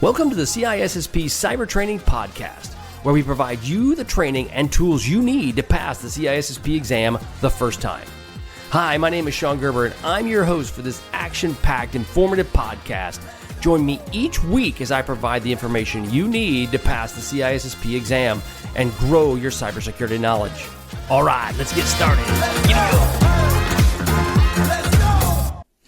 Welcome to the CISSP Cyber Training Podcast, where we provide you the training and tools you need to pass the CISSP exam the first time. Hi, my name is Sean Gerber, and I'm your host for this action-packed, informative podcast. Join me each week as I provide the information you need to pass the CISSP exam and grow your cybersecurity knowledge. All right, let's get started.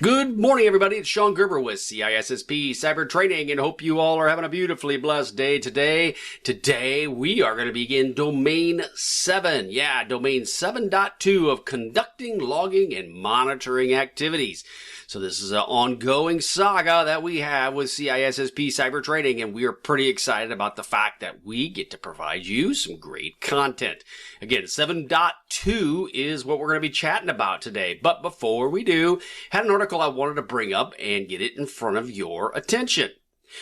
Good morning, everybody. It's Sean Gerber with CISSP Cyber Training, and hope you all are having a beautifully blessed day today. Today, we are going to begin Domain 7. Yeah, Domain 7.2 of conducting, logging, and monitoring activities. So this is an ongoing saga that we have with CISSP Cyber Training, and we are pretty excited about the fact that we get to provide you some great content. Again, 7.2 is what we're going to be chatting about today. But before we do, had an article I wanted to bring up and get it in front of your attention.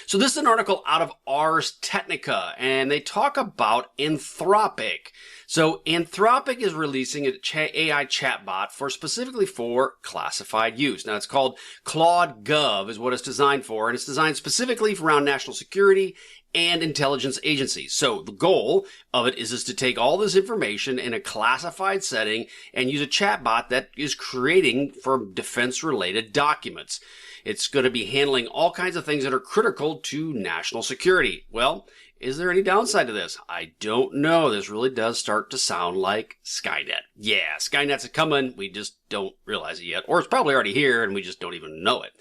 So this is an article out of Ars Technica, and they talk about Anthropic. So Anthropic is releasing an AI chatbot specifically for classified use. Now it's called Claude Gov is what it's designed for, and it's designed specifically for around national security and intelligence agencies. So the goal of it is to take all this information in a classified setting and use a chatbot that is creating for defense-related documents. It's going to be handling all kinds of things that are critical to national security. Well, is there any downside to this? I don't know. This really does start to sound like Skynet. Yeah, Skynet's coming. We just don't realize it yet. Or it's probably already here and we just don't even know it.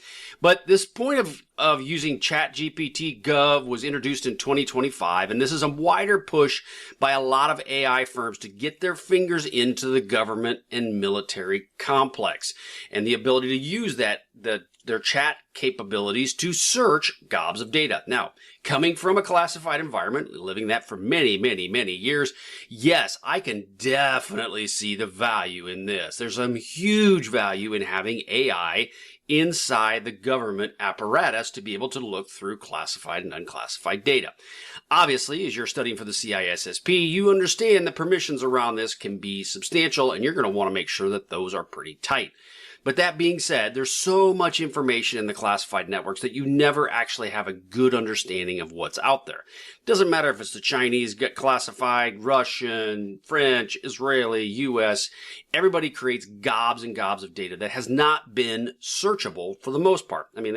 But this point of using ChatGPT Gov was introduced in 2025, and this is a wider push by a lot of AI firms to get their fingers into the government and military complex and the ability to use their chat capabilities to search gobs of data. Now, coming from a classified environment, living that for many, many, many years, yes, I can definitely see the value in this. There's some huge value in having AI inside the government apparatus to be able to look through classified and unclassified data. Obviously, as you're studying for the CISSP, you understand the permissions around this can be substantial, and you're going to want to make sure that those are pretty tight. But that being said, there's so much information in the classified networks that you never actually have a good understanding of what's out there. It doesn't matter if it's the Chinese get classified, Russian, French, Israeli, US. Everybody creates gobs and gobs of data that has not been searchable for the most part. I mean,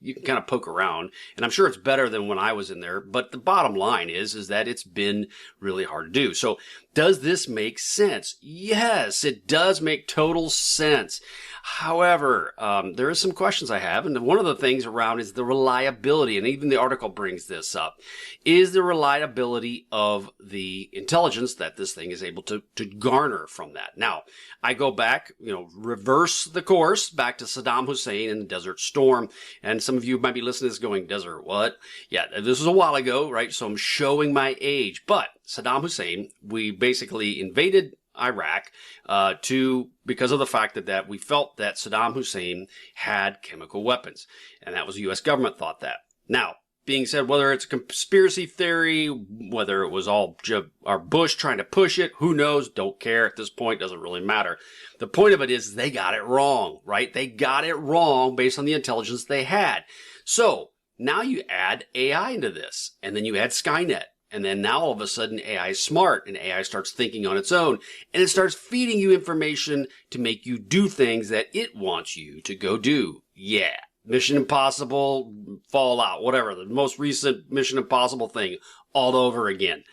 you can kind of poke around, and I'm sure it's better than when I was in there. But the bottom line is that it's been really hard to do. So does this make sense? Yes, it does make total sense. However, there are some questions I have, and one of the things around is the reliability, and even the article brings this up, is the reliability of the intelligence that this thing is able to garner from that. Now, I go back, reverse the course back to Saddam Hussein and the Desert Storm, and some of you might be listening to this going, Desert what? Yeah, this was a while ago, right? So I'm showing my age, but Saddam Hussein, we basically invaded Iraq because of the fact that we felt that Saddam Hussein had chemical weapons, and that was the U.S. government thought that. Now, being said, whether it's a conspiracy theory, whether it was all our Bush trying to push it, who knows? Don't care at this point. Doesn't really matter. The point of it is they got it wrong, right? They got it wrong based on the intelligence they had. So now you add AI into this, and then you add Skynet. And then now all of a sudden AI is smart and AI starts thinking on its own, and it starts feeding you information to make you do things that it wants you to go do. Yeah. Mission Impossible, Fallout, whatever. The most recent Mission Impossible thing all over again.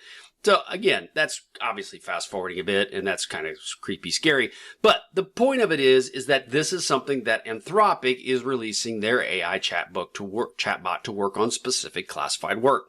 So again, that's obviously fast forwarding a bit, and that's kind of creepy, scary. But the point of it is that this is something that Anthropic is releasing their AI chatbot to work on specific classified work.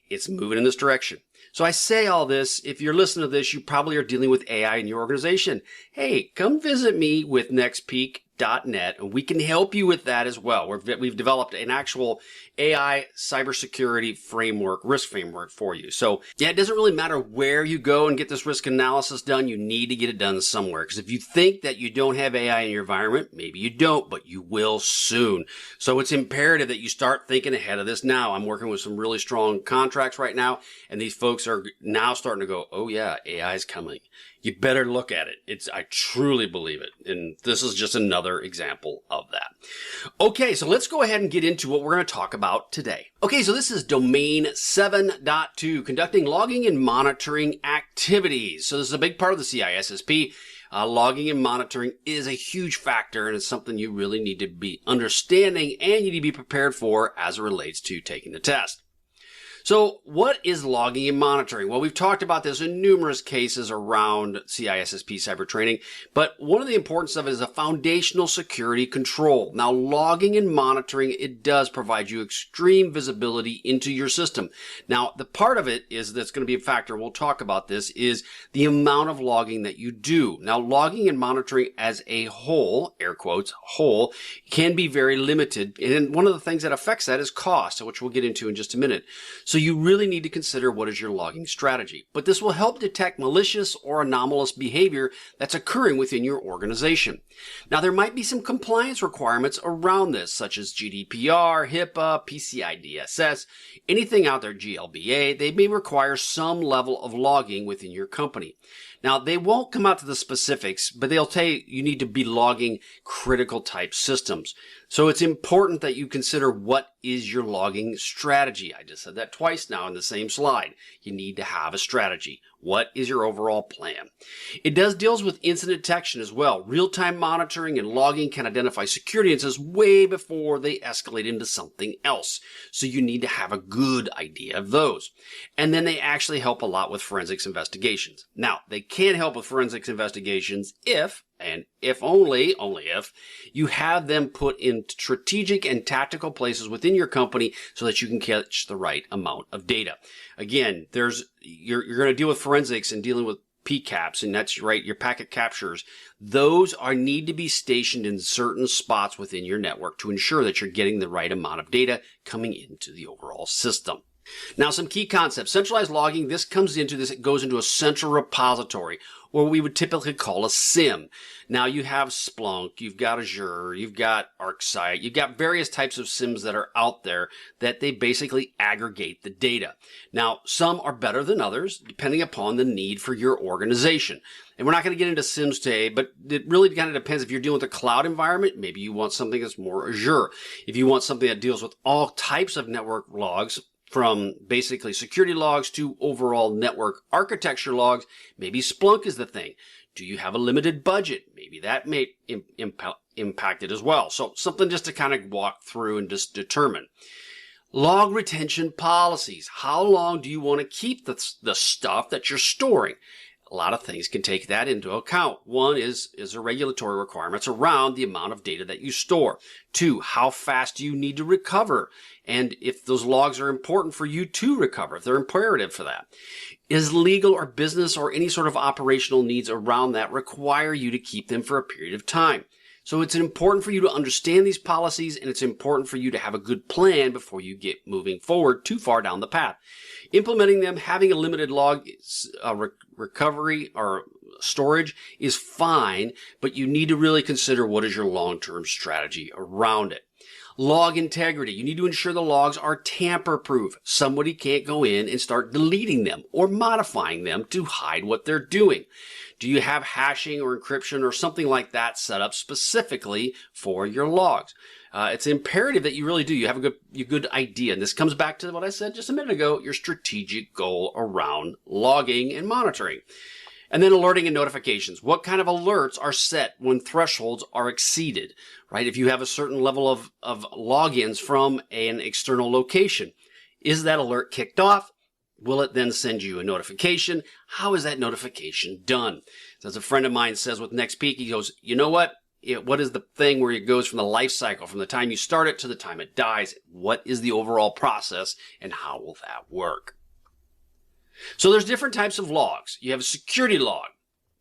It's moving in this direction. So I say all this, if you're listening to this, you probably are dealing with AI in your organization. Hey, come visit me with nextpeak.net, and we can help you with that as well. We've developed an actual AI cybersecurity framework, risk framework for you. So yeah, it doesn't really matter where you go and get this risk analysis done. You need to get it done somewhere. Because if you think that you don't have AI in your environment, maybe you don't, but you will soon. So it's imperative that you start thinking ahead of this now. I'm working with some really strong contracts right now, and these folks folks are now starting to go, oh yeah, AI is coming. You better look at it. I truly believe it. And this is just another example of that. Okay, so let's go ahead and get into what we're going to talk about today. Okay, so this is domain 7.2, conducting logging and monitoring activities. So this is a big part of the CISSP. Logging and monitoring is a huge factor, and it's something you really need to be understanding and you need to be prepared for as it relates to taking the test. So what is logging and monitoring? Well, we've talked about this in numerous cases around CISSP cyber training, but one of the importance of it is a foundational security control. Now, logging and monitoring, it does provide you extreme visibility into your system. Now, the part of it is that's going to be a factor, we'll talk about this, is the amount of logging that you do. Now, logging and monitoring as a whole, air quotes, whole, can be very limited. And one of the things that affects that is cost, which we'll get into in just a minute. So you really need to consider what is your logging strategy. But this will help detect malicious or anomalous behavior that's occurring within your organization. Now, there might be some compliance requirements around this, such as GDPR, HIPAA, PCI DSS, anything out there, GLBA. They may require some level of logging within your company. Now, they won't come out to the specifics, but they'll tell you you need to be logging critical type systems. So it's important that you consider what is your logging strategy. I just said that twice now in the same slide. You need to have a strategy. What is your overall plan? It deals with incident detection as well. Real-time monitoring and logging can identify security incidents way before they escalate into something else. So you need to have a good idea of those. And then they actually help a lot with forensics investigations. Now, they can help with forensics investigations if, and if only if, you have them put in strategic and tactical places within your company so that you can catch the right amount of data. Again, you're going to deal with forensics and dealing with PCAPs, and that's right, your packet captures. Those need to be stationed in certain spots within your network to ensure that you're getting the right amount of data coming into the overall system. Now, some key concepts. Centralized logging, it goes into a central repository, or we would typically call a SIEM. Now, you have Splunk, you've got Azure, you've got ArcSight, you've got various types of SIEMs that are out there that they basically aggregate the data. Now, some are better than others, depending upon the need for your organization. And we're not going to get into SIEMs today, but it really kind of depends. If you're dealing with a cloud environment, maybe you want something that's more Azure. If you want something that deals with all types of network logs, from basically security logs to overall network architecture logs, maybe Splunk is the thing. Do you have a limited budget? Maybe that may impact it as well. So something just to kind of walk through and just determine. Log retention policies. How long do you want to keep the stuff that you're storing? A lot of things can take that into account. One is the regulatory requirements around the amount of data that you store. Two, how fast do you need to recover? And if those logs are important for you to recover, if they're imperative for that. Is legal or business or any sort of operational needs around that require you to keep them for a period of time? So it's important for you to understand these policies, and it's important for you to have a good plan before you get moving forward too far down the path. Implementing them, having a limited log recovery or storage is fine, but you need to really consider what is your long-term strategy around it. Log integrity. You need to ensure the logs are tamper-proof. Somebody can't go in and start deleting them or modifying them to hide what they're doing. Do you have hashing or encryption or something like that set up specifically for your logs? It's imperative that you really do. You have a good idea. And this comes back to what I said just a minute ago, your strategic goal around logging and monitoring. And then alerting and notifications. What kind of alerts are set when thresholds are exceeded, right? If you have a certain level of logins from an external location, is that alert kicked off? Will it then send you a notification? How is that notification done? So as a friend of mine says with NextPeak, he goes, you know what? What is the thing where it goes from the life cycle, from the time you start it to the time it dies? What is the overall process and how will that work? So there's different types of logs. You have a security log.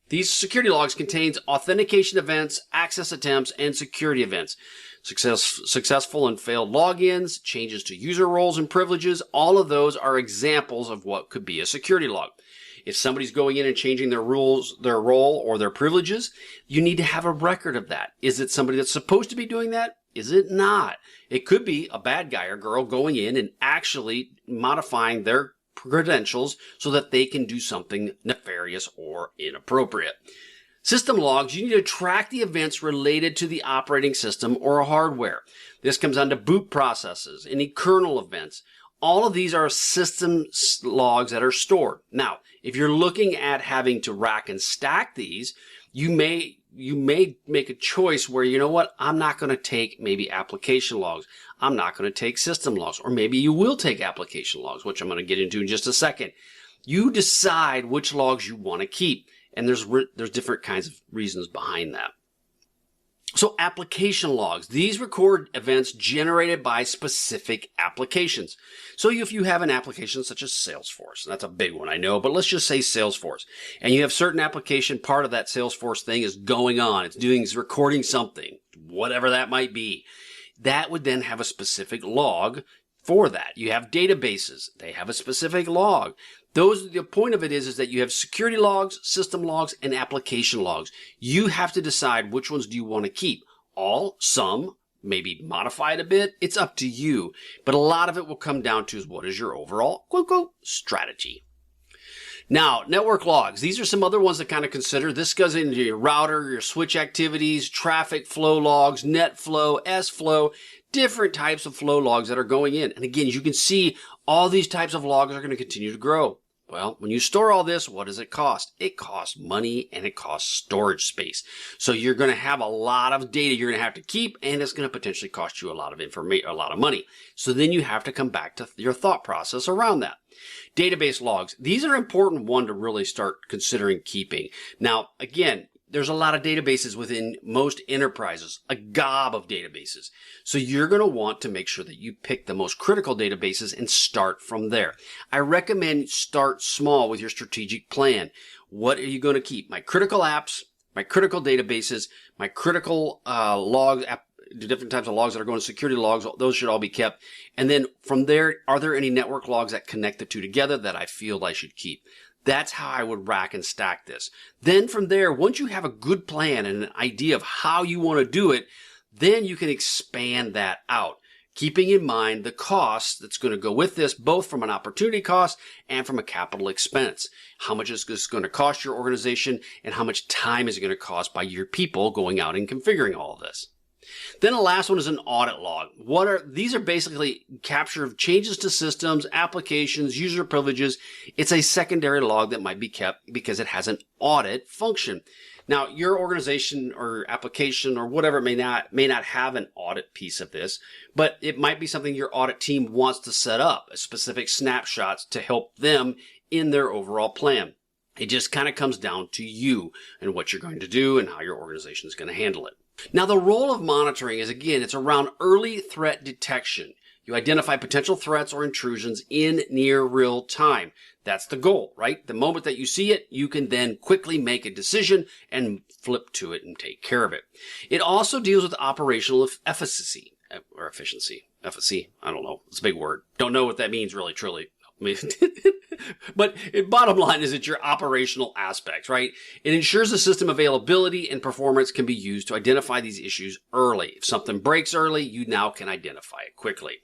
These security logs contains authentication events, access attempts, and security events. Successful and failed logins, changes to user roles and privileges, all of those are examples of what could be a security log. If somebody's going in and changing their rules, their role, or their privileges, you need to have a record of that. Is it somebody that's supposed to be doing that? Is it not? It could be a bad guy or girl going in and actually modifying their credentials so that they can do something nefarious or inappropriate. System logs, you need to track the events related to the operating system or hardware. This comes down to boot processes, any kernel events. All of these are system logs that are stored. Now, if you're looking at having to rack and stack these, you may make a choice where, you know what, I'm not going to take maybe application logs. I'm not going to take system logs, or maybe you will take application logs, which I'm going to get into in just a second. You decide which logs you want to keep, and there's different kinds of reasons behind that. So application logs, these record events generated by specific applications. So if you have an application such as Salesforce, and that's a big one, I know, but let's just say Salesforce, and you have certain application, part of that Salesforce thing is going on, it's recording something, whatever that might be. That would then have a specific log for that. You have databases, they have a specific log. The point of it is that you have security logs, system logs, and application logs. You have to decide which ones do you want to keep. All, some, maybe modify it a bit. It's up to you. But a lot of it will come down to what is your overall, quote, quote, strategy. Now, network logs. These are some other ones to kind of consider. This goes into your router, your switch activities, traffic flow logs, net flow, S flow, different types of flow logs that are going in. And again, as you can see, all these types of logs are going to continue to grow. Well, when you store all this, what does it cost? It costs money and it costs storage space. So you're going to have a lot of data you're going to have to keep, and it's going to potentially cost you a lot of information, a lot of money. So then you have to come back to your thought process around that. Database logs. These are important one to really start considering keeping. Now, again, there's a lot of databases within most enterprises, a gob of databases. So you're going to want to make sure that you pick the most critical databases and start from there. I recommend start small with your strategic plan. What are you going to keep? My critical apps, my critical databases, my critical logs, the different types of logs that are going to security logs, those should all be kept. And then from there, are there any network logs that connect the two together that I feel I should keep? That's how I would rack and stack this. Then from there, once you have a good plan and an idea of how you want to do it, then you can expand that out, keeping in mind the cost that's going to go with this, both from an opportunity cost and from a capital expense. How much is this going to cost your organization, and how much time is it going to cost by your people going out and configuring all of this? Then the last one is an audit log. These are basically capture of changes to systems, applications, user privileges. It's a secondary log that might be kept because it has an audit function. Now, your organization or application or whatever may not have an audit piece of this, but it might be something your audit team wants to set up, specific snapshots to help them in their overall plan. It just kind of comes down to you and what you're going to do and how your organization is going to handle it. Now, the role of monitoring is, again, it's around early threat detection. You identify potential threats or intrusions in near real time. That's the goal, right? The moment that you see it, you can then quickly make a decision and flip to it and take care of it. It also deals with operational efficacy or efficiency. Efficacy, I don't know. It's a big word. Don't know what that means really, truly. But bottom line is it's your operational aspects, right? It ensures the system availability and performance can be used to identify these issues early. If something breaks early, you now can identify it quickly.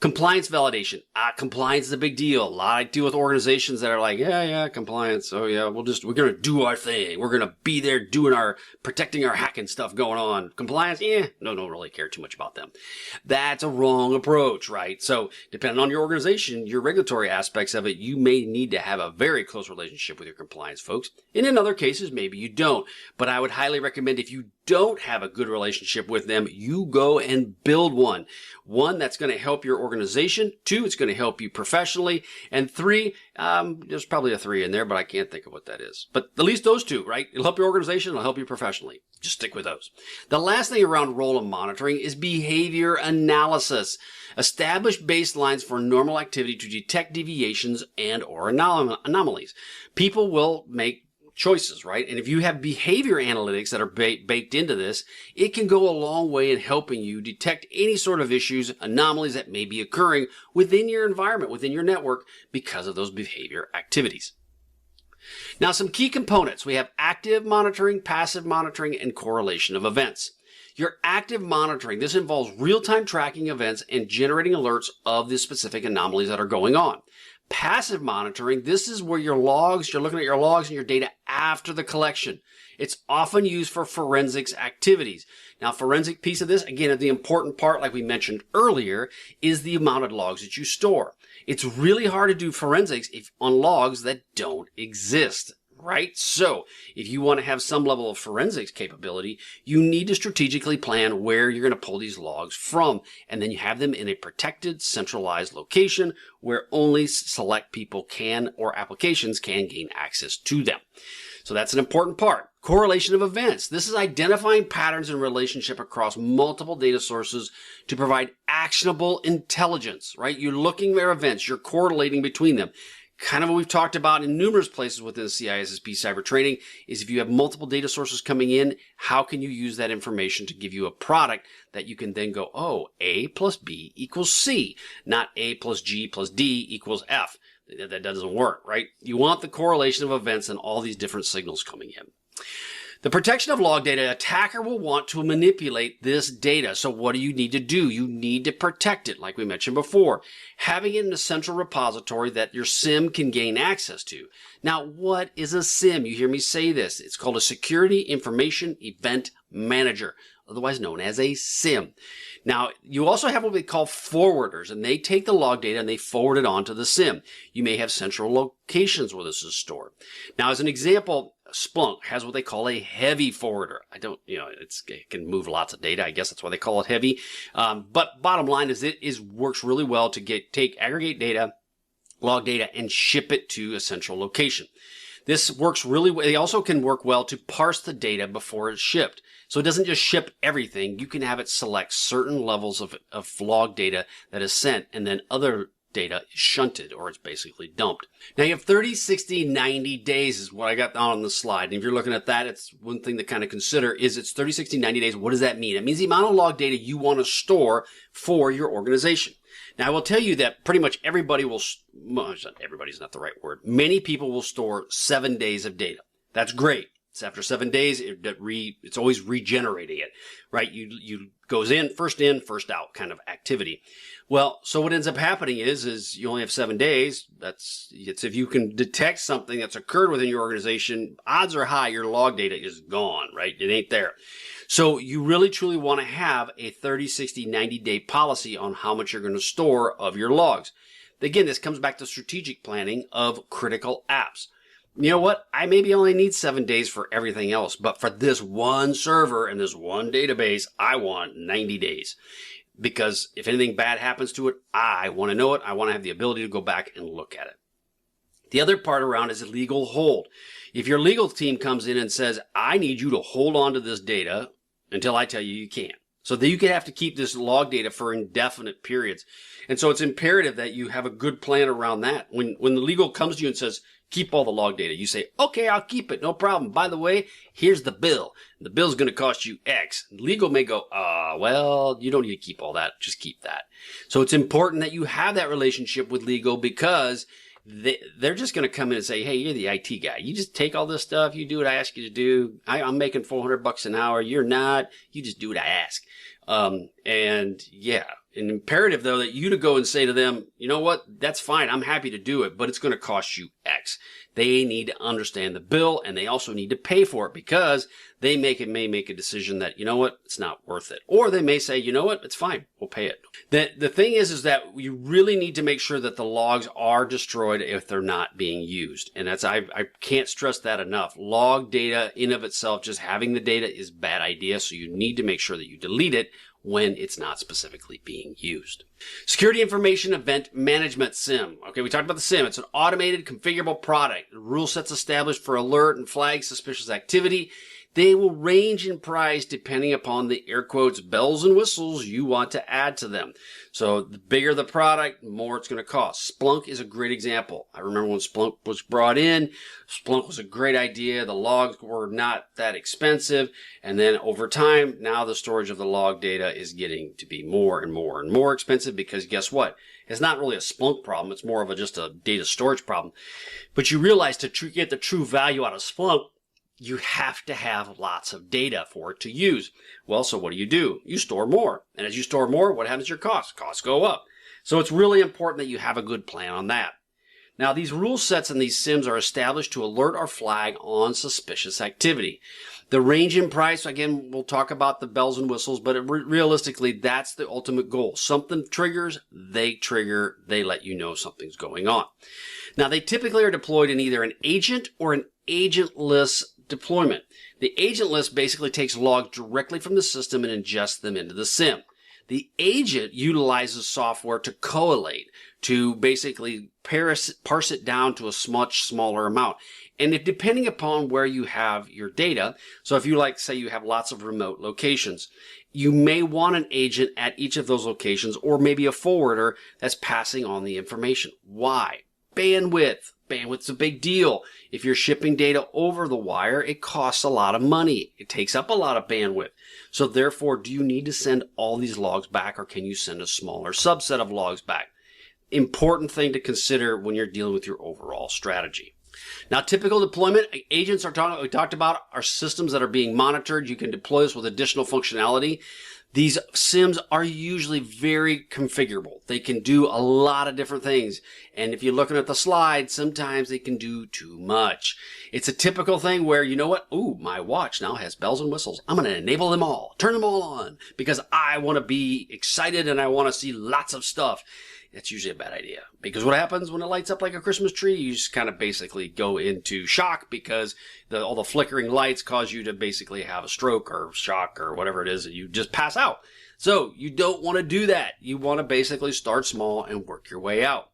Compliance validation. Compliance is a big deal. A lot I deal with organizations that are like, yeah, compliance. Oh yeah, we're going to do our thing. We're going to be there doing protecting our hacking stuff going on. Compliance, don't really care too much about them. That's a wrong approach, right? So depending on your organization, your regulatory aspects of it, you may need to have a very close relationship with your compliance folks. And in other cases, maybe you don't. But I would highly recommend if you don't have a good relationship with them, you go and build one. One that's going to help your organization. 2, it's going to help you professionally. And 3, there's probably a 3 in there, but I can't think of what that is. But at least those 2, right? It'll help your organization. It'll help you professionally. Just stick with those. The last thing around role of monitoring is behavior analysis. Establish baselines for normal activity to detect deviations and or anomalies. People will make choices, right? And if you have behavior analytics that are baked into this, it can go a long way in helping you detect any sort of issues, anomalies that may be occurring within your environment, within your network because of those behavior activities. Now, some key components. We have active monitoring, passive monitoring, and correlation of events. Your active monitoring, this involves real-time tracking events and generating alerts of the specific anomalies that are going on. Passive monitoring, this is where you're looking at your logs and your data after the collection. It's often used for forensics activities. Now, forensic piece of this, again, the important part, like we mentioned earlier, is the amount of logs that you store. It's really hard to do forensics on logs that don't exist, right? So if you want to have some level of forensics capability, you need to strategically plan where you're going to pull these logs from. And then you have them in a protected, centralized location where only select people can or applications can gain access to them. So that's an important part. Correlation of events. This is identifying patterns in relationship across multiple data sources to provide actionable intelligence, right? You're looking at events, you're correlating between them. Kind of what we've talked about in numerous places within CISSP cyber training is if you have multiple data sources coming in, how can you use that information to give you a product that you can then go, oh, A plus B equals C, not A plus G plus D equals F. That doesn't work, right? You want the correlation of events and all these different signals coming in. The protection of log data, attacker will want to manipulate this data. So what do you need to do? You need to protect it, like we mentioned before. Having it in a central repository that your SIEM can gain access to. Now, what is a SIEM? You hear me say this. It's called a Security Information Event Manager, otherwise known as a SIEM. Now, you also have what we call forwarders, and they take the log data and they forward it on to the SIEM. You may have central locations where this is stored. Now, as an example, Splunk has what they call a heavy forwarder. It can move lots of data. I guess that's why they call it heavy. But bottom line is works really well to take aggregate data, log data, and ship it to a central location. This works really well. They also can work well to parse the data before it's shipped. So it doesn't just ship everything. You can have it select certain levels of log data that is sent, and then other data is shunted, or it's basically dumped. Now you have 30, 60, 90 days is what I got on the slide. And if you're looking at that, it's one thing to kind of consider is it's 30, 60, 90 days. What does that mean? It means the amount of log data you want to store for your organization. Now I will tell you that pretty much everybody's not the right word. Many people will store 7 days of data. That's great. It's after 7 days, it's always regenerating it, right? You goes in, first out kind of activity. Well, so what ends up happening is you only have 7 days. It's if you can detect something that's occurred within your organization, odds are high your log data is gone, right? It ain't there. So you really truly want to have a 30, 60, 90-day policy on how much you're going to store of your logs. Again, this comes back to strategic planning of critical apps. You know what? I maybe only need 7 days for everything else, but for this one server and this one database, I want 90 days. Because if anything bad happens to it, I want to know it. I want to have the ability to go back and look at it. The other part around is a legal hold. If your legal team comes in and says, I need you to hold on to this data until I tell you you can't. So that you could have to keep this log data for indefinite periods. And so it's imperative that you have a good plan around that. When the legal comes to you and says, keep all the log data, you say, okay, I'll keep it. No problem. By the way, here's the bill. The bill's going to cost you X. Legal may go, well, you don't need to keep all that. Just keep that. So it's important that you have that relationship with legal because they're just going to come in and say, hey, you're the IT guy. You just take all this stuff. You do what I ask you to do. I'm making $400 an hour. You're not. You just do what I ask. And yeah, an imperative though that you to go and say to them, you know what? That's fine. I'm happy to do it, but it's going to cost you X. They need to understand the bill and they also need to pay for it because they may make a decision that, you know what? It's not worth it. Or they may say, you know what? It's fine. We'll pay it. The thing is that you really need to make sure that the logs are destroyed if they're not being used. And I can't stress that enough. Log data in of itself, just having the data is a bad idea. So you need to make sure that you delete it when it's not specifically being used. Security Information Event Management SIEM. Okay, we talked about the SIEM. It's an automated configurable product. The rule sets established for alert and flag suspicious activity. They will range in price depending upon the air quotes bells and whistles you want to add to them. So the bigger the product, the more it's going to cost. Splunk is a great example. I remember when Splunk was brought in, Splunk was a great idea. The logs were not that expensive. And then over time, now the storage of the log data is getting to be more and more and more expensive because guess what? It's not really a Splunk problem. It's more of just a data storage problem. But you realize to get the true value out of Splunk, you have to have lots of data for it to use. Well, so what do? You store more. And as you store more, what happens to your costs? Costs go up. So it's really important that you have a good plan on that. Now, these rule sets and these SIMs are established to alert or flag on suspicious activity. The range in price, again, we'll talk about the bells and whistles, but realistically, that's the ultimate goal. Something triggers, they let you know something's going on. Now, they typically are deployed in either an agent or an agentless deployment. The agentless basically takes logs directly from the system and ingests them into the SIM. The agent utilizes software to collate, to basically parse it down to a much smaller amount. And if depending upon where you have your data, so if you say you have lots of remote locations, you may want an agent at each of those locations or maybe a forwarder that's passing on the information. Why? Bandwidth. Bandwidth's a big deal. If you're shipping data over the wire, it costs a lot of money. It takes up a lot of bandwidth. So therefore, do you need to send all these logs back, or can you send a smaller subset of logs back? Important thing to consider when you're dealing with your overall strategy. Now, typical deployment, agents we talked about are systems that are being monitored. You can deploy this with additional functionality. These SIMs are usually very configurable. They can do a lot of different things. And if you're looking at the slide, sometimes they can do too much. It's a typical thing where, you know what? Ooh, my watch now has bells and whistles. I'm going to enable them all, turn them all on, because I want to be excited and I want to see lots of stuff. That's usually a bad idea, because what happens when it lights up like a Christmas tree? You just kind of basically go into shock because all the flickering lights cause you to basically have a stroke or shock or whatever it is, and you just pass out. So you don't want to do that. You want to basically start small and work your way out.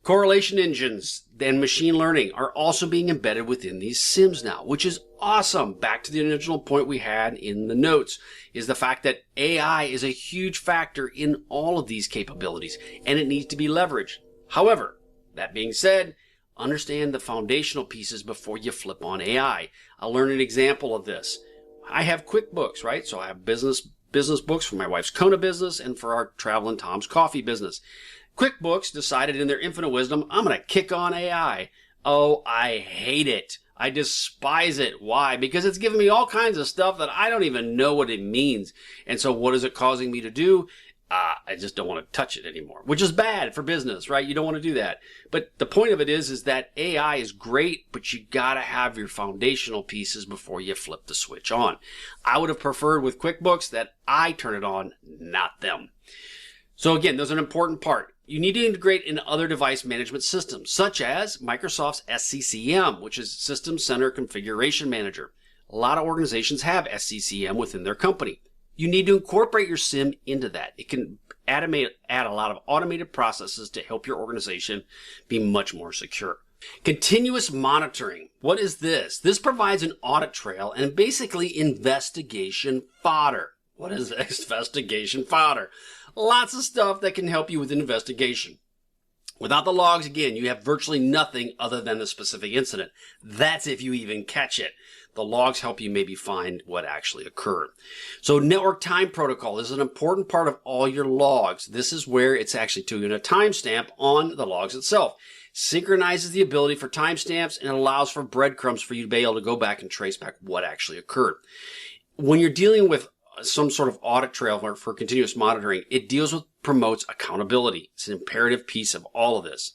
Correlation engines and machine learning are also being embedded within these SIMs now, which is awesome. Back to the original point we had in the notes is the fact that AI is a huge factor in all of these capabilities, and it needs to be leveraged. However, that being said, understand the foundational pieces before you flip on AI. I'll learn an example of this. I have QuickBooks, right? So I have business books for my wife's Kona business and for our Travelin' Tom's Coffee business. QuickBooks decided in their infinite wisdom, I'm going to kick on AI. Oh, I hate it. I despise it. Why? Because it's giving me all kinds of stuff that I don't even know what it means. And so what is it causing me to do? I just don't want to touch it anymore, which is bad for business, right? You don't want to do that. But the point of it is that AI is great, but you got to have your foundational pieces before you flip the switch on. I would have preferred with QuickBooks that I turn it on, not them. So again, there's an important part. You need to integrate in other device management systems, such as Microsoft's SCCM, which is System Center Configuration Manager. A lot of organizations have SCCM within their company. You need to incorporate your SIM into that. It can add a lot of automated processes to help your organization be much more secure. Continuous monitoring. What is this? This provides an audit trail and basically investigation fodder. What is investigation fodder? Lots of stuff that can help you with an investigation. Without the logs, again, you have virtually nothing other than the specific incident. That's if you even catch it. The logs help you maybe find what actually occurred. So network time protocol is an important part of all your logs. This is where it's actually doing a timestamp on the logs itself. Synchronizes the ability for timestamps and allows for breadcrumbs for you to be able to go back and trace back what actually occurred. When you're dealing with some sort of audit trail for continuous monitoring, it promotes accountability. It's an imperative piece of all of this.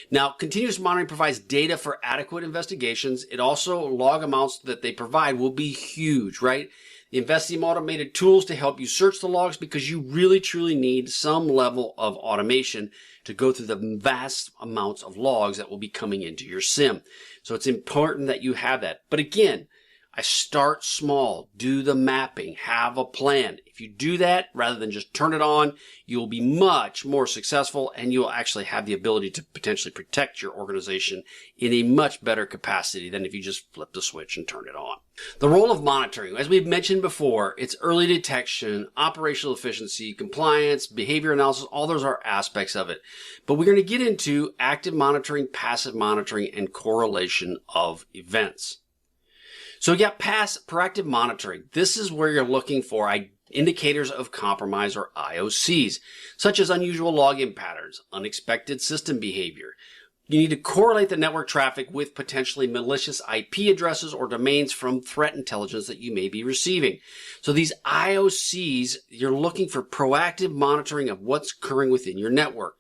Now, continuous monitoring provides data for adequate investigations. It also, log amounts that they provide will be huge, right? Invest in automated tools to help you search the logs because you really truly need some level of automation to go through the vast amounts of logs that will be coming into your SIM. So it's important that you have that. But again, I start small, do the mapping, have a plan. If you do that, rather than just turn it on, you'll be much more successful and you'll actually have the ability to potentially protect your organization in a much better capacity than if you just flip the switch and turn it on. The role of monitoring, as we've mentioned before, it's early detection, operational efficiency, compliance, behavior analysis, all those are aspects of it. But we're going to get into active monitoring, passive monitoring, and correlation of events. So yeah, proactive monitoring. This is where you're looking for indicators of compromise or IOCs, such as unusual login patterns, unexpected system behavior. You need to correlate the network traffic with potentially malicious IP addresses or domains from threat intelligence that you may be receiving. So these IOCs, you're looking for proactive monitoring of what's occurring within your network.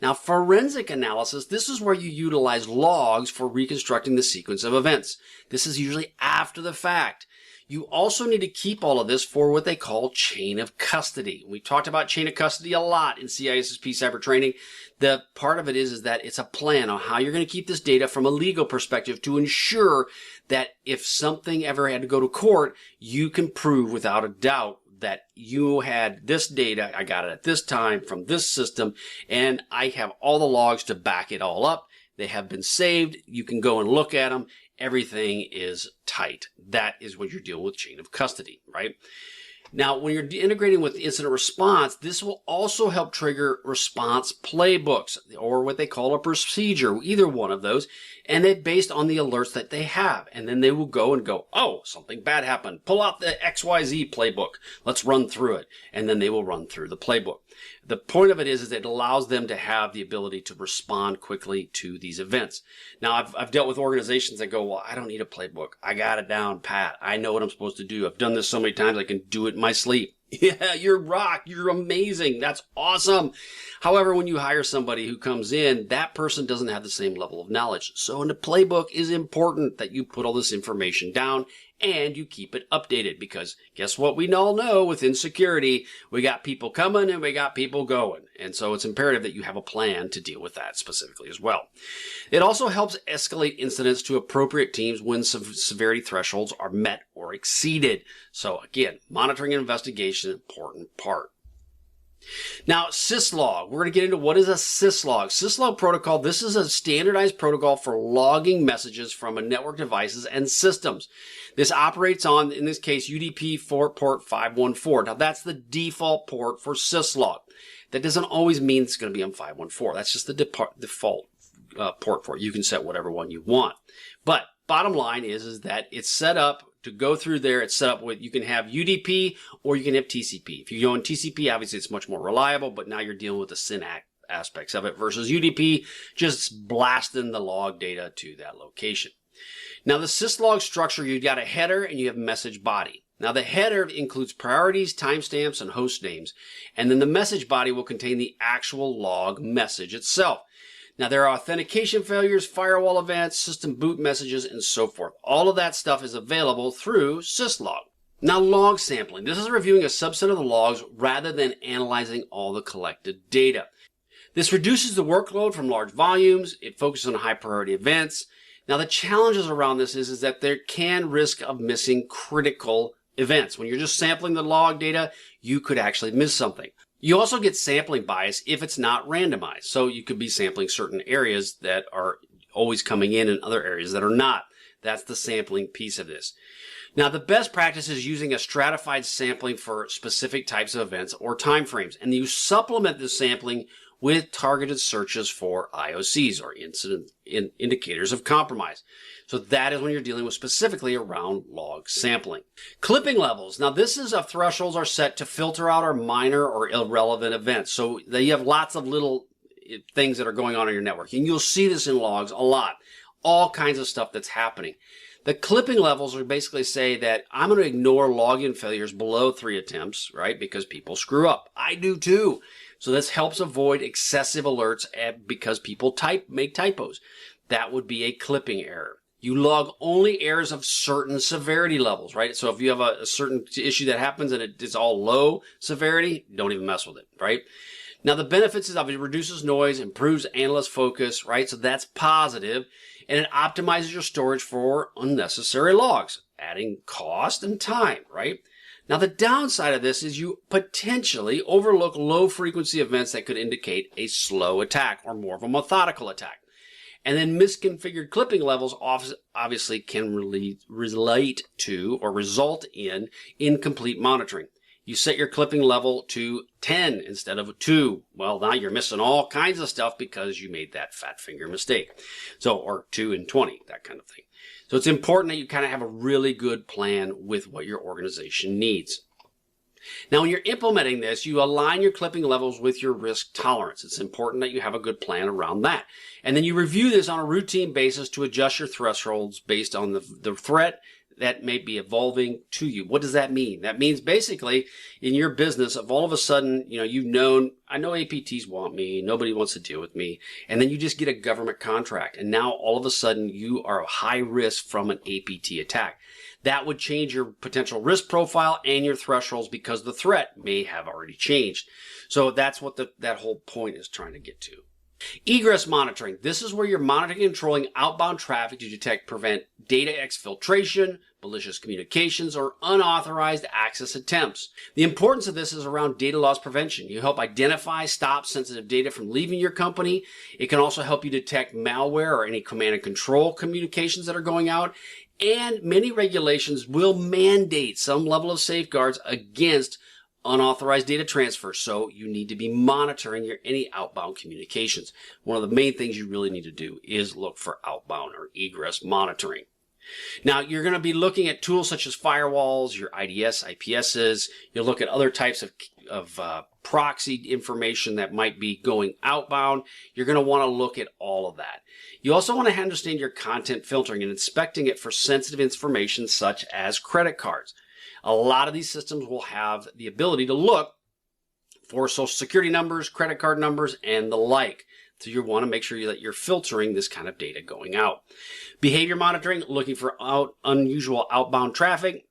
Now, forensic analysis, this is where you utilize logs for reconstructing the sequence of events. This is usually after the fact. You also need to keep all of this for what they call chain of custody. We talked about chain of custody a lot in CISSP cyber training. The part of it is that it's a plan on how you're going to keep this data from a legal perspective to ensure that if something ever had to go to court, you can prove without a doubt that you had this data, I got it at this time from this system, and I have all the logs to back it all up. They have been saved. You can go and look at them. Everything is tight. That is what you're dealing with chain of custody, right? Now, when you're integrating with incident response, this will also help trigger response playbooks or what they call a procedure, either one of those, and they're based on the alerts that they have. And then they will go, oh, something bad happened. Pull out the XYZ playbook. Let's run through it. And then they will run through the playbook. The point of it is it allows them to have the ability to respond quickly to these events. Now, I've dealt with organizations that go, well, I don't need a playbook. I got it down pat. I know what I'm supposed to do. I've done this so many times, I can do it in my sleep. Yeah, you're rock. You're amazing. That's awesome. However, when you hire somebody who comes in, that person doesn't have the same level of knowledge. So in the playbook is important that you put all this information down and you keep it updated, because guess what we all know within security, we got people coming and we got people going. And so it's imperative that you have a plan to deal with that specifically as well. It also helps escalate incidents to appropriate teams when severity thresholds are met or exceeded. So again, monitoring and investigation, important part. Now, syslog. We're going to get into what is a syslog. Syslog protocol, this is a standardized protocol for logging messages from a network devices and systems. This operates on, in this case, UDP port 514. Now, that's the default port for syslog. That doesn't always mean it's going to be on 514. That's just the default port for it. You can set whatever one you want. But bottom line is that it's set up to go through there. It's set up with, you can have UDP or you can have TCP. If you go in TCP, obviously it's much more reliable, but now you're dealing with the SYN aspects of it versus UDP, just blasting the log data to that location. Now, the syslog structure, you've got a header and you have a message body. Now, the header includes priorities, timestamps, and host names. And then the message body will contain the actual log message itself. Now, there are authentication failures, firewall events, system boot messages, and so forth. All of that stuff is available through syslog. Now, log sampling. This is reviewing a subset of the logs rather than analyzing all the collected data. This reduces the workload from large volumes. It focuses on high priority events. Now, the challenges around this is that there can risk of missing critical events. When you're just sampling the log data, you could actually miss something. You also get sampling bias if it's not randomized. So you could be sampling certain areas that are always coming in and other areas that are not. That's the sampling piece of this. Now, the best practice is using a stratified sampling for specific types of events or timeframes. And you supplement the sampling with targeted searches for IOCs or incident indicators of compromise. So that is when you're dealing with specifically around log sampling. Clipping levels. Now, this is thresholds are set to filter out our minor or irrelevant events. So you have lots of little things that are going on in your network. And you'll see this in logs a lot. All kinds of stuff that's happening. The clipping levels are basically say that I'm going to ignore login failures below 3 attempts, right? Because people screw up. I do too. So this helps avoid excessive alerts because people make typos. That would be a clipping error. You log only errors of certain severity levels, right? So if you have a certain issue that happens and it's all low severity, don't even mess with it, right? Now, the benefits is obviously it reduces noise, improves analyst focus, right? So that's positive. And it optimizes your storage for unnecessary logs, adding cost and time, right? Now, the downside of this is you potentially overlook low-frequency events that could indicate a slow attack or more of a methodical attack. And then misconfigured clipping levels obviously can relate to or result in incomplete monitoring. You set your clipping level to 10 instead of 2. Well, now you're missing all kinds of stuff because you made that fat finger mistake. So, or 2 and 20, that kind of thing. So it's important that you kind of have a really good plan with what your organization needs. Now, when you're implementing this, you align your clipping levels with your risk tolerance. It's important that you have a good plan around that. And then you review this on a routine basis to adjust your thresholds based on the threat that may be evolving to you. What does that mean? That means basically in your business, if all of a sudden, you've known, I know APTs want me, nobody wants to deal with me, and then you just get a government contract, and now all of a sudden you are high risk from an APT attack. That would change your potential risk profile and your thresholds because the threat may have already changed. So that's what that whole point is trying to get to. Egress monitoring. This is where you're monitoring and controlling outbound traffic to detect, prevent data exfiltration, malicious communications, or unauthorized access attempts. The importance of this is around data loss prevention. You help identify, stop sensitive data from leaving your company. It can also help you detect malware or any command and control communications that are going out. And many regulations will mandate some level of safeguards against unauthorized data transfer, so you need to be monitoring any outbound communications. One of the main things you really need to do is look for outbound or egress monitoring. Now, you're going to be looking at tools such as firewalls, your IDS, IPSs. You'll look at other types of proxy information that might be going outbound. You're going to want to look at all of that. You also want to understand your content filtering and inspecting it for sensitive information such as credit cards. A lot of these systems will have the ability to look for social security numbers, credit card numbers, and the like. So you want to make sure that you're filtering this kind of data going out. Behavior monitoring, looking for unusual outbound traffic.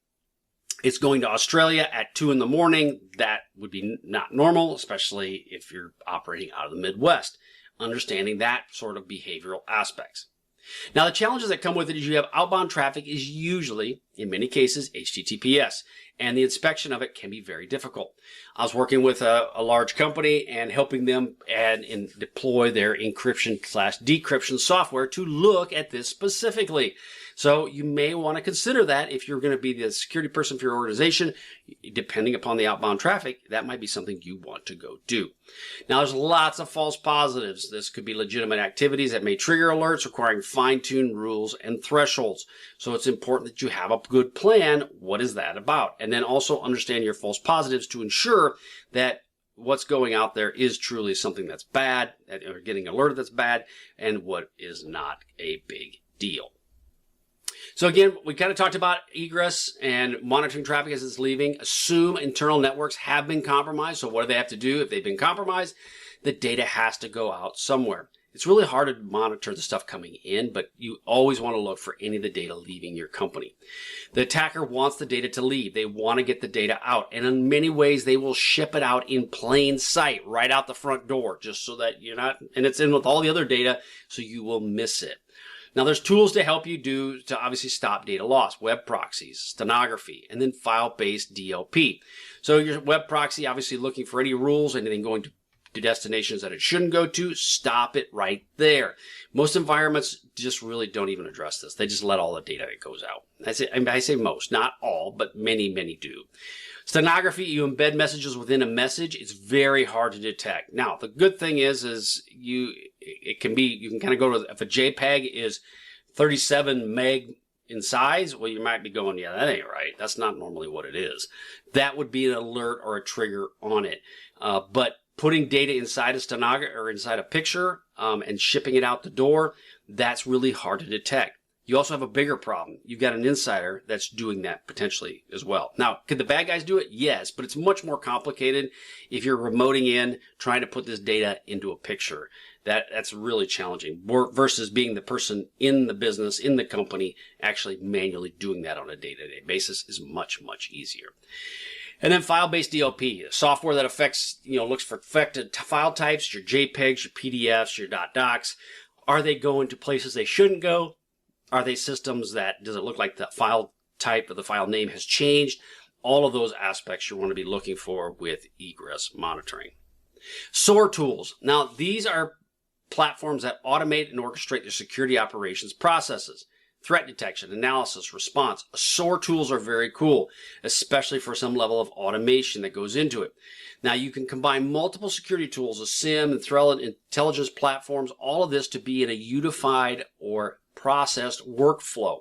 It's going to Australia at 2 in the morning. That would be not normal, especially if you're operating out of the Midwest. Understanding that sort of behavioral aspects. Now, the challenges that come with it is you have outbound traffic is usually, in many cases, HTTPS, and the inspection of it can be very difficult. I was working with a large company and helping them add and deploy their encryption/decryption software to look at this specifically. So you may want to consider that if you're going to be the security person for your organization, depending upon the outbound traffic, that might be something you want to go do. Now, there's lots of false positives. This could be legitimate activities that may trigger alerts requiring fine-tuned rules and thresholds. So it's important that you have a good plan. What is that about? And then also understand your false positives to ensure that what's going out there is truly something that's bad, or getting alerted that's bad, and what is not a big deal. So again, we kind of talked about egress and monitoring traffic as it's leaving. Assume internal networks have been compromised. So what do they have to do if they've been compromised? The data has to go out somewhere. It's really hard to monitor the stuff coming in, but you always want to look for any of the data leaving your company. The attacker wants the data to leave. They want to get the data out. And in many ways, they will ship it out in plain sight, right out the front door, just so that you're not, and it's in with all the other data, so you will miss it. Now, there's tools to help you to obviously stop data loss, web proxies, stenography, and then file-based DLP. So your web proxy, obviously looking for any rules, anything going to destinations that it shouldn't go to, stop it right there. Most environments just really don't even address this. They just let all the data that goes out. I say most, not all, but many, many do. Stenography, you embed messages within a message. It's very hard to detect. Now, the good thing is you can kind of go to, if a JPEG is 37 meg in size, well, you might be going, yeah, that ain't right. That's not normally what it is. That would be an alert or a trigger on it. But putting data inside a stenography or inside a picture and shipping it out the door, that's really hard to detect. You also have a bigger problem. You've got an insider that's doing that potentially as well. Now, could the bad guys do it? Yes, but it's much more complicated if you're remoting in, trying to put this data into a picture. That's really challenging versus being the person in the business, in the company, actually manually doing that on a day-to-day basis is much, much easier. And then file-based DLP, software that looks for affected file types, your JPEGs, your PDFs, your .docs. Are they going to places they shouldn't go? Are they systems does it look like the file type or the file name has changed? All of those aspects you want to be looking for with egress monitoring. SOAR tools. Now, these are platforms that automate and orchestrate their security operations processes. Threat detection, analysis, response. SOAR tools are very cool, especially for some level of automation that goes into it. Now, you can combine multiple security tools, a SIEM and threat intelligence platforms, all of this to be in a unified or processed workflow.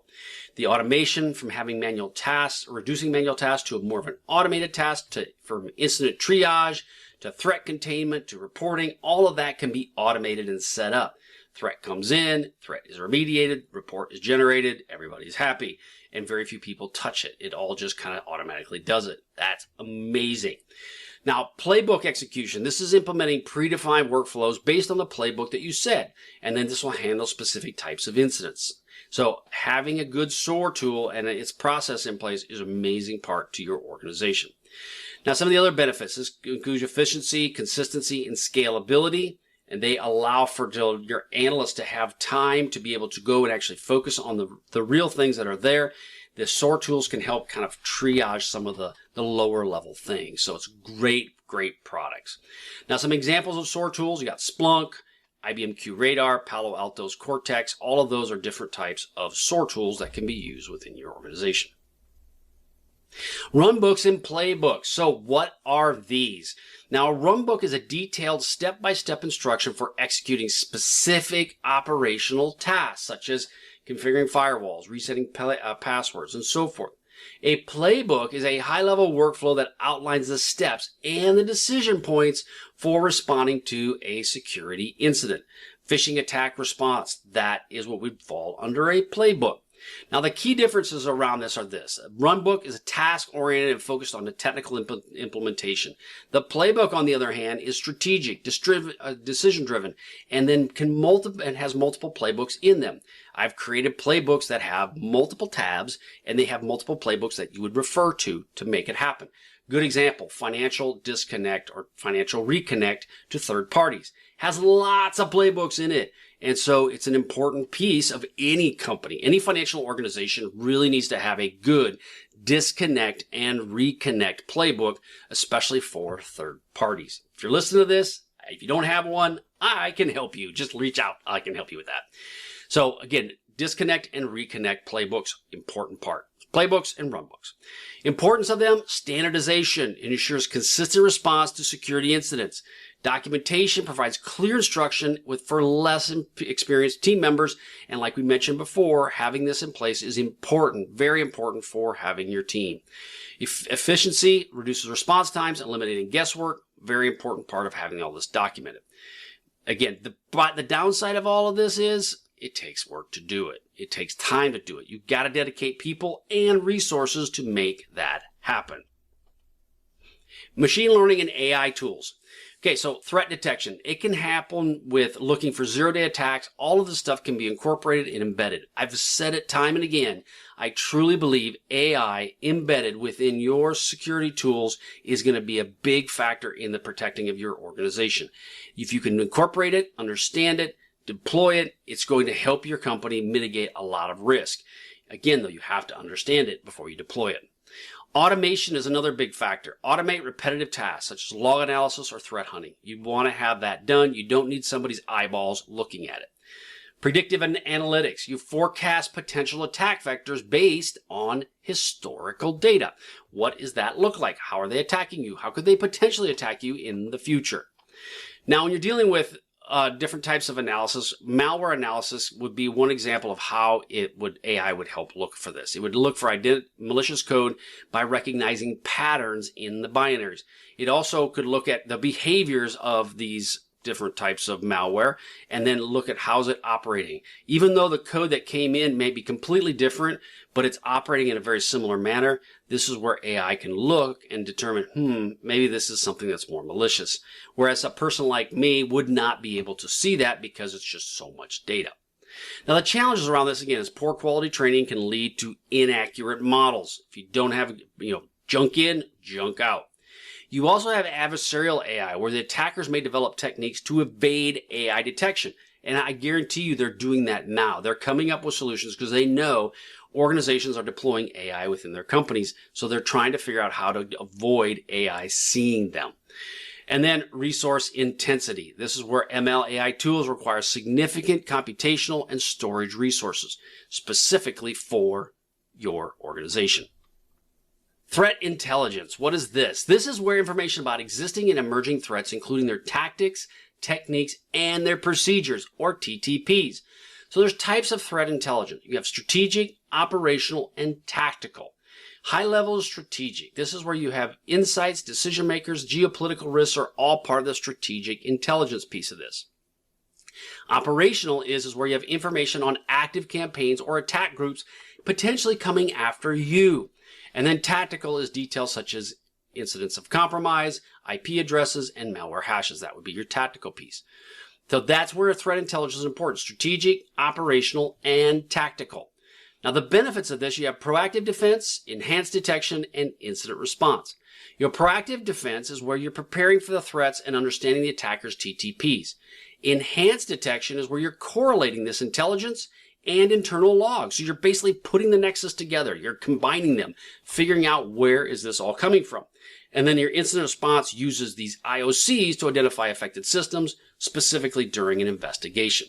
The automation from having manual tasks, reducing manual tasks to more of an automated task, from incident triage to threat containment to reporting, all of that can be automated and set up. Threat comes in, threat is remediated, report is generated, everybody's happy, and very few people touch it. It all just kind of automatically does it. That's amazing. Now, playbook execution. This is implementing predefined workflows based on the playbook that you said, and then this will handle specific types of incidents. So having a good SOAR tool and its process in place is an amazing part to your organization. Now, some of the other benefits, this includes efficiency, consistency, and scalability. And they allow for your analysts to have time to be able to go and actually focus on the real things that are there. The SOAR tools can help kind of triage some of the lower level things. So it's great products. Now, some examples of SOAR tools, you got Splunk, IBM QRadar, Palo Alto's Cortex. All of those are different types of SOAR tools that can be used within your organization. Runbooks and playbooks. So what are these? Now, a runbook is a detailed step-by-step instruction for executing specific operational tasks, such as configuring firewalls, resetting passwords, and so forth. A playbook is a high-level workflow that outlines the steps and the decision points for responding to a security incident. Phishing attack response, that is what would fall under a playbook. Now, the key differences around this are this. A runbook is task-oriented and focused on the technical implementation. The playbook, on the other hand, is strategic, decision-driven, and then has multiple playbooks in them. I've created playbooks that have multiple tabs, and they have multiple playbooks that you would refer to make it happen. Good example, financial disconnect or financial reconnect to third parties. Has lots of playbooks in it. And so it's an important piece of any company. Any financial organization really needs to have a good disconnect and reconnect playbook, especially for third parties. If you're listening to this, if you don't have one, I can help you. Just reach out. I can help you with that. So again, disconnect and reconnect playbooks, important part. Playbooks and runbooks. Importance of them, standardization. It ensures consistent response to security incidents. Documentation provides clear instruction for less experienced team members. And like we mentioned before, having this in place is important, very important for having your team. Efficiency reduces response times, eliminating guesswork. Very important part of having all this documented. Again, the downside of all of this is it takes work to do it. It takes time to do it. You've got to dedicate people and resources to make that happen. Machine learning and AI tools. Okay, so threat detection. It can happen with looking for zero-day attacks. All of this stuff can be incorporated and embedded. I've said it time and again. I truly believe AI embedded within your security tools is going to be a big factor in the protecting of your organization. If you can incorporate it, understand it, deploy it, it's going to help your company mitigate a lot of risk. Again, though, you have to understand it before you deploy it. Automation is another big factor. Automate repetitive tasks such as log analysis or threat hunting. You want to have that done. You don't need somebody's eyeballs looking at it. Predictive analytics. You forecast potential attack vectors based on historical data. What does that look like? How are they attacking you? How could they potentially attack you in the future? Now, when you're dealing with different types of analysis, malware analysis would be one example of how AI would help look for this. It would look for malicious code by recognizing patterns in the binaries. It also could look at the behaviors of these different types of malware and then look at how's it operating. Even though the code that came in may be completely different, but it's operating in a very similar manner, this is where AI can look and determine, maybe this is something that's more malicious. Whereas a person like me would not be able to see that because it's just so much data. Now, the challenges around this, again, is poor quality training can lead to inaccurate models. If you don't have, junk in, junk out. You also have adversarial AI, where the attackers may develop techniques to evade AI detection. And I guarantee you they're doing that now. They're coming up with solutions because they know organizations are deploying AI within their companies. So they're trying to figure out how to avoid AI seeing them. And then resource intensity. This is where ML AI tools require significant computational and storage resources, specifically for your organization. Threat intelligence. What is this? This is where information about existing and emerging threats, including their tactics, techniques, and their procedures, or TTPs. So there's types of threat intelligence. You have strategic, operational, and tactical. High level is strategic. This is where you have insights, decision makers, geopolitical risks are all part of the strategic intelligence piece of this. Operational is where you have information on active campaigns or attack groups potentially coming after you. And then tactical is details such as incidents of compromise, IP addresses, and malware hashes. That would be your tactical piece. So that's where threat intelligence is important. Strategic, operational, and tactical. Now the benefits of this, you have proactive defense, enhanced detection, and incident response. Your proactive defense is where you're preparing for the threats and understanding the attacker's TTPs. Enhanced detection is where you're correlating this intelligence and internal logs. So you're basically putting the nexus together. You're combining them, figuring out where is this all coming from. And then your incident response uses these IOCs to identify affected systems, specifically during an investigation.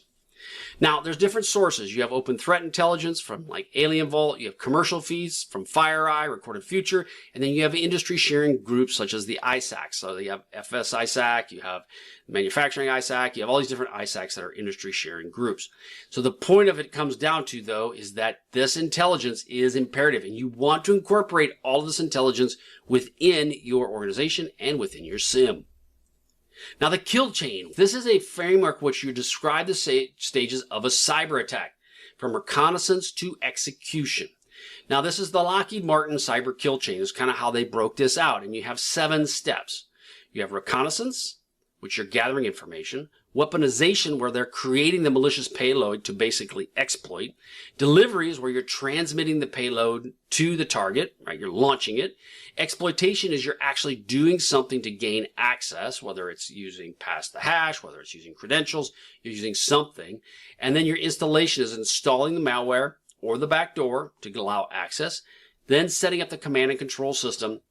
Now, there's different sources. You have open threat intelligence from like Alien Vault. You have commercial feeds from FireEye, Recorded Future. And then you have industry sharing groups such as the ISACs. So you have FS ISAC, you have manufacturing ISAC, you have all these different ISACs that are industry sharing groups. So the point of it comes down to, though, is that this intelligence is imperative. And you want to incorporate all of this intelligence within your organization and within your SIEM. Now, the kill chain. This is a framework which you describe the stages of a cyber attack, from reconnaissance to execution. Now, this is the Lockheed Martin cyber kill chain. Is kind of how they broke this out. And you have 7 steps. You have reconnaissance, which you're gathering information. Weaponization, where they're creating the malicious payload to basically exploit. Delivery is where you're transmitting the payload to the target, right? You're launching it. Exploitation is you're actually doing something to gain access, whether it's using past the hash, whether it's using credentials, you're using something. And then your installation is installing the malware or the backdoor to allow access, then setting up the command and control system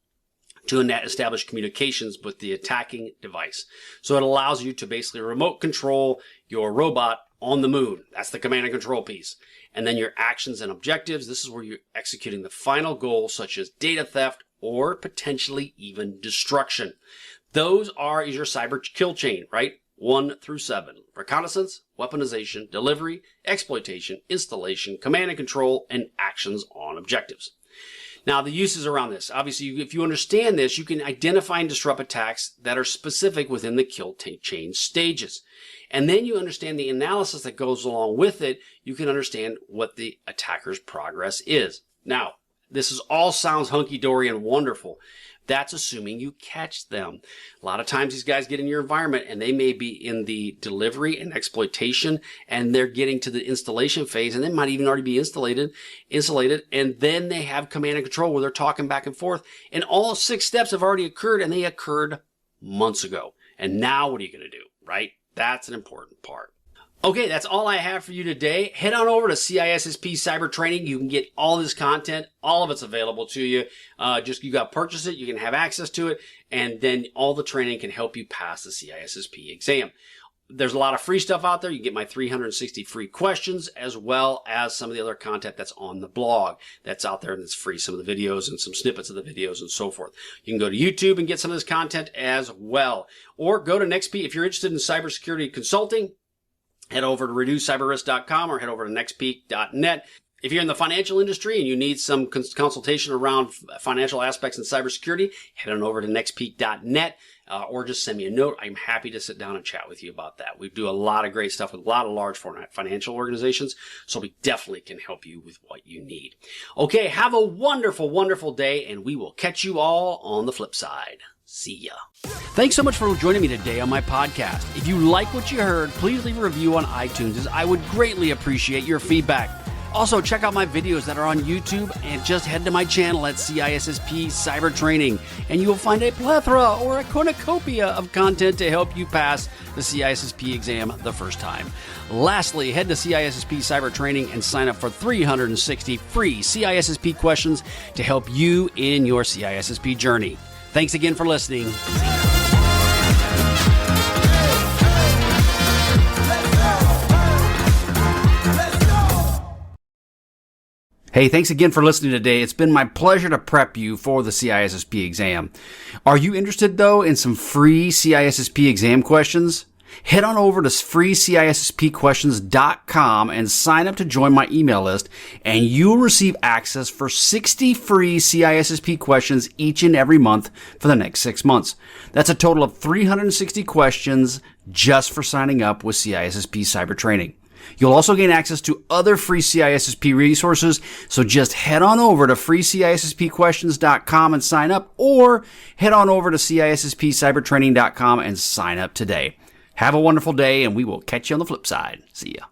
to establish communications with the attacking device. So it allows you to basically remote control your robot on the moon. That's the command and control piece. And then your actions and objectives. This is where you're executing the final goal, such as data theft or potentially even destruction. Those is your cyber kill chain, right? 1 through 7. Reconnaissance, weaponization, delivery, exploitation, installation, command and control, and actions on objectives. Now, the uses around this. Obviously, if you understand this, you can identify and disrupt attacks that are specific within the kill chain stages. And then you understand the analysis that goes along with it. You can understand what the attacker's progress is. Now, this all sounds hunky-dory and wonderful. That's assuming you catch them. A lot of times these guys get in your environment and they may be in the delivery and exploitation, and they're getting to the installation phase, and they might even already be insulated, and then they have command and control where they're talking back and forth. And all 6 steps have already occurred, and they occurred months ago. And now what are you going to do, right? That's an important part. Okay, that's all I have for you today. Head on over to CISSP Cyber Training. You can get all this content. All of it's available to you. You got to purchase it. You can have access to it. And then all the training can help you pass the CISSP exam. There's a lot of free stuff out there. You get my 360 free questions, as well as some of the other content that's on the blog that's out there and it's free. Some of the videos and some snippets of the videos and so forth. You can go to YouTube and get some of this content as well. Or go to NextPeak if you're interested in cybersecurity consulting. Head over to reducecyberrisk.com or head over to nextpeak.net. If you're in the financial industry and you need some consultation around financial aspects in cybersecurity, head on over to nextpeak.net or just send me a note. I'm happy to sit down and chat with you about that. We do a lot of great stuff with a lot of large format financial organizations, so we definitely can help you with what you need. Okay, have a wonderful, wonderful day, and we will catch you all on the flip side. See ya. Thanks so much for joining me today on my podcast. If you like what you heard, please leave a review on iTunes, as I would greatly appreciate your feedback. Also, check out my videos that are on YouTube, and just head to my channel at CISSP Cyber Training, and you will find a plethora or a cornucopia of content to help you pass the CISSP exam the first time. Lastly, head to CISSP Cyber Training and sign up for 360 free CISSP questions to help you in your CISSP journey. Thanks again for listening. Hey, thanks again for listening today. It's been my pleasure to prep you for the CISSP exam. Are you interested, though, in some free CISSP exam questions? Head on over to freeCISSPquestions.com and sign up to join my email list, and you'll receive access for 60 free CISSP questions each and every month for the next 6 months. That's a total of 360 questions just for signing up with CISSP Cyber Training. You'll also gain access to other free CISSP resources, so just head on over to freeCISSPquestions.com and sign up, or head on over to CISSPcybertraining.com and sign up today. Have a wonderful day, and we will catch you on the flip side. See ya.